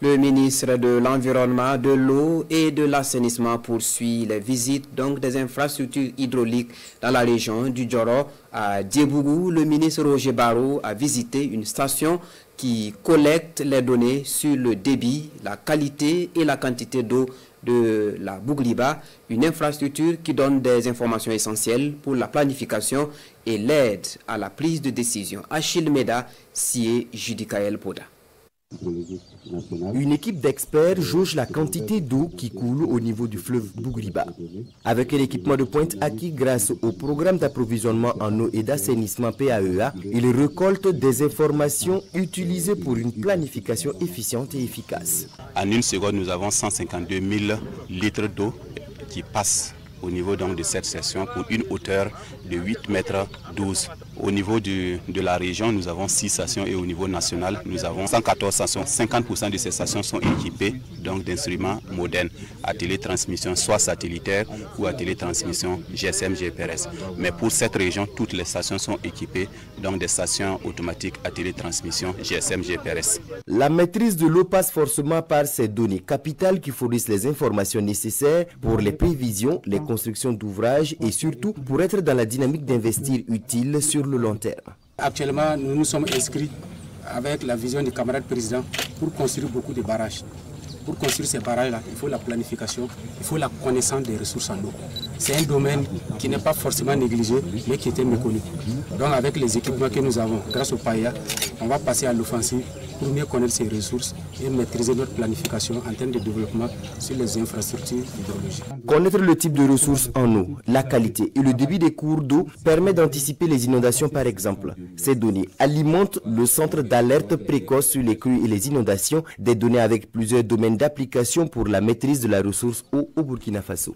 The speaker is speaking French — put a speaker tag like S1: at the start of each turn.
S1: Le ministre de l'Environnement, de l'Eau et de l'Assainissement poursuit les visites des infrastructures hydrauliques dans la région du Djoro. À Diebougou, le ministre Roger Barreau a visité une station qui collecte les données sur le débit, la qualité et la quantité d'eau de la Bougliba, une infrastructure qui donne des informations essentielles pour la planification et l'aide à la prise de décision. Achille Meda, Sié Judicaël Poda.
S2: Une équipe d'experts jauge la quantité d'eau qui coule au niveau du fleuve Bougriba. Avec un équipement de pointe acquis grâce au programme d'approvisionnement en eau et d'assainissement PAEA, ils récoltent des informations utilisées pour une planification efficiente et efficace.
S3: En une seconde, nous avons 152 000 litres d'eau qui passent au niveau de cette section pour une hauteur de 8,12 mètres. Au niveau de la région, nous avons 6 stations et au niveau national, nous avons 114 stations. 50% de ces stations sont équipées d'instruments modernes à télétransmission, soit satellitaire ou à télétransmission GSM GPRS. Mais pour cette région, toutes les stations sont équipées des stations automatiques à télétransmission GSM GPRS.
S2: La maîtrise de l'eau passe forcément par ces données capitales qui fournissent les informations nécessaires pour les prévisions, les constructions d'ouvrages et surtout pour être dans la dynamique d'investir utile sur le long terme.
S4: Actuellement, nous nous sommes inscrits avec la vision du camarade président pour construire beaucoup de barrages. Pour construire ces barrages-là, il faut la planification, il faut la connaissance des ressources en eau. C'est un domaine qui n'est pas forcément négligé, mais qui était méconnu. Donc avec les équipements que nous avons, grâce au PAEA, on va passer à l'offensive pour mieux connaître ces ressources et maîtriser notre planification en termes de développement sur les infrastructures hydrologiques.
S2: Connaître le type de ressources en eau, la qualité et le débit des cours d'eau permet d'anticiper les inondations par exemple. Ces données alimentent le centre d'alerte précoce sur les crues et les inondations, des données avec plusieurs domaines d'application pour la maîtrise de la ressource eau au Burkina Faso.